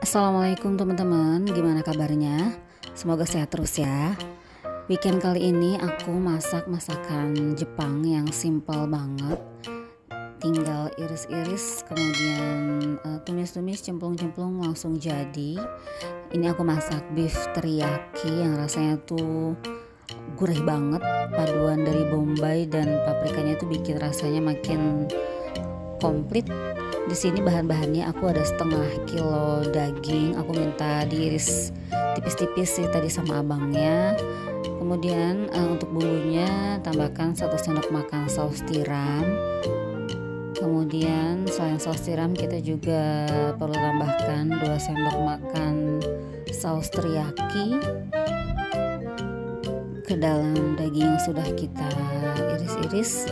Assalamualaikum teman-teman, gimana kabarnya? Semoga sehat terus ya. Weekend kali ini aku masak masakan Jepang yang simple banget. Tinggal iris-iris, kemudian tumis-tumis, cemplung-cemplung langsung jadi. Ini aku masak beef teriyaki yang rasanya tuh gurih banget. Paduan dari bombay dan paprikanya tuh bikin rasanya makin komplit. Di sini bahan-bahannya aku ada setengah kilo daging, aku minta diiris tipis-tipis sih tadi sama abangnya. Kemudian untuk bumbunya tambahkan 1 sendok makan saus tiram. Kemudian selain saus tiram kita juga perlu tambahkan 2 sendok makan saus teriyaki ke dalam daging yang sudah kita iris-iris.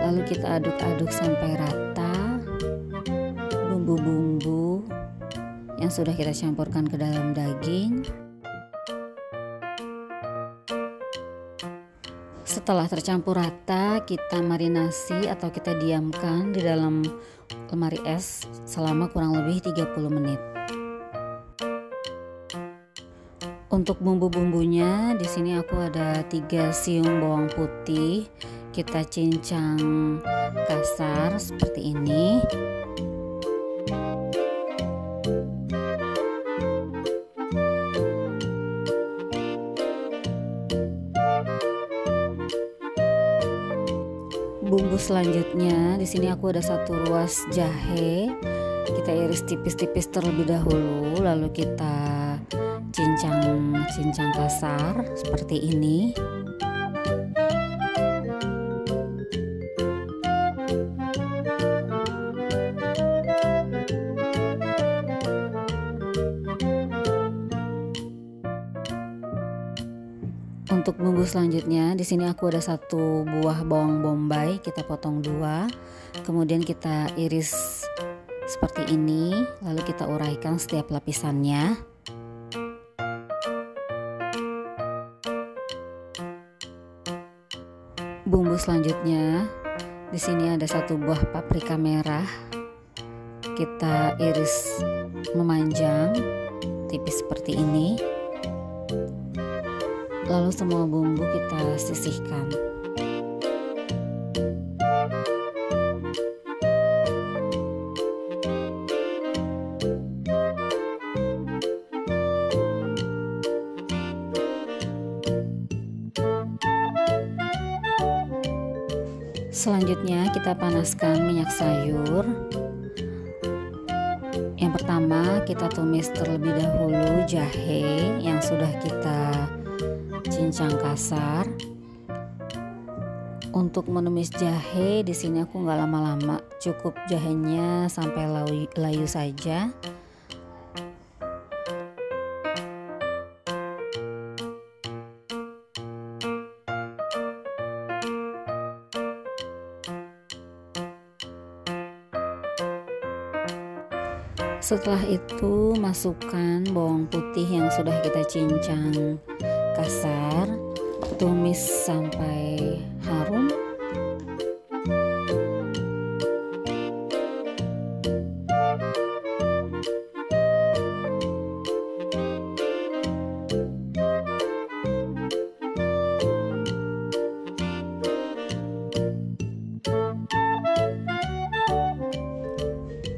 Lalu kita aduk-aduk sampai rata bumbu-bumbu yang sudah kita campurkan ke dalam daging. Setelah tercampur rata, kita marinasi atau kita diamkan di dalam lemari es selama kurang lebih 30 menit. Untuk bumbu-bumbunya di sini aku ada 3 siung bawang putih. Kita cincang kasar seperti ini. Bumbu selanjutnya di sini aku ada 1 ruas jahe. Kita iris tipis-tipis terlebih dahulu, lalu kita cincang kasar seperti ini. Untuk bumbu selanjutnya di sini aku ada 1 buah bawang bombay, kita potong 2, kemudian kita iris seperti ini, lalu kita uraikan setiap lapisannya. Bumbu selanjutnya di sini ada 1 buah paprika merah, kita iris memanjang tipis seperti ini. Lalu semua bumbu kita sisihkan. Selanjutnya kita panaskan minyak sayur. Yang pertama kita tumis terlebih dahulu jahe yang sudah kita cincang kasar. Untuk menumis jahe di sini aku nggak lama-lama, cukup jahenya sampai layu saja. Setelah itu masukkan bawang putih yang sudah kita cincang kasar, tumis sampai harum.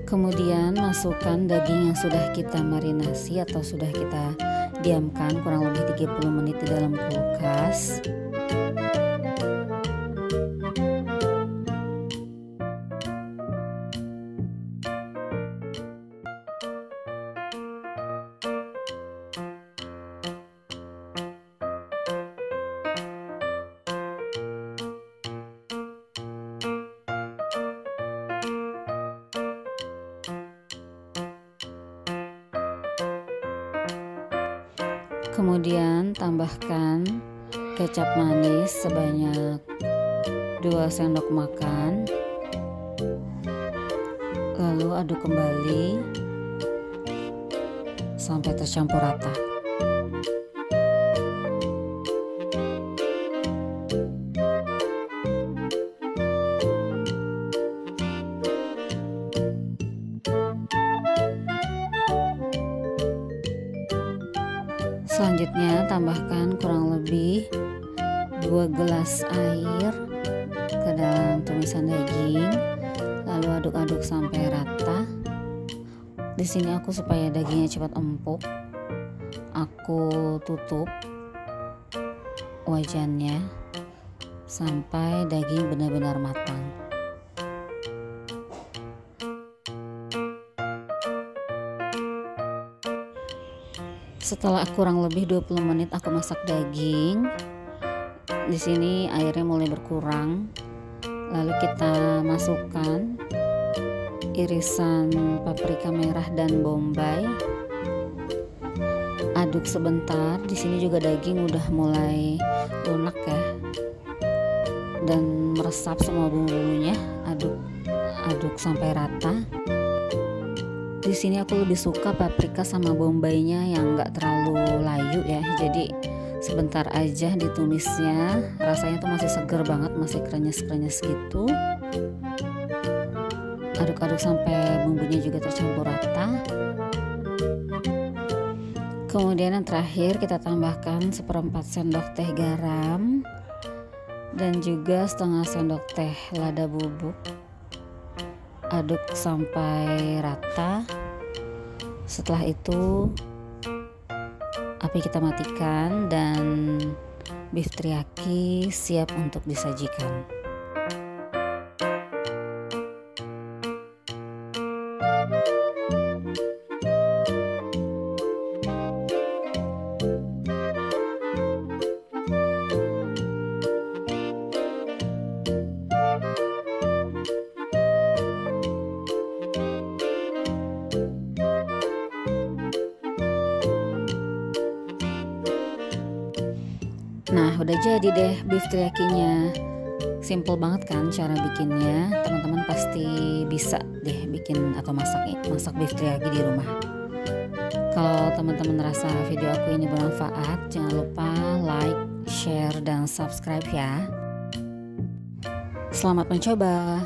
Kemudian masukkan daging yang sudah kita marinasi atau sudah kita diamkan kurang lebih 30 menit di dalam kulkas. Kemudian tambahkan kecap manis sebanyak 2 sendok makan. Lalu aduk kembali sampai tercampur rata. Selanjutnya tambahkan kurang lebih 2 gelas air ke dalam tumisan daging, lalu aduk-aduk sampai rata. Di sini aku supaya dagingnya cepat empuk, aku tutup wajannya sampai daging benar-benar matang. Setelah kurang lebih 20 menit aku masak daging, di sini airnya mulai berkurang. Lalu kita masukkan irisan paprika merah dan bombay. Aduk sebentar. Di sini juga daging udah mulai lunak ya, dan meresap semua bumbu-bumbunya. Aduk sampai rata. Di sini aku lebih suka paprika sama bombaynya yang nggak terlalu layu ya, jadi sebentar aja ditumisnya, rasanya tuh masih seger banget, masih krenyes-krenyes gitu. Aduk-aduk sampai bumbunya juga tercampur rata. Kemudian yang terakhir kita tambahkan 1/4 sendok teh garam dan juga setengah sendok teh lada bubuk. Aduk sampai rata. Setelah itu api kita matikan dan beef teriyaki siap untuk disajikan. Nah, udah jadi deh beef teriyakinya. Simple banget kan cara bikinnya. Teman-teman pasti bisa deh bikin atau masak beef teriyaki di rumah. Kalau teman-teman rasa video aku ini bermanfaat, jangan lupa like, share, dan subscribe ya. Selamat mencoba.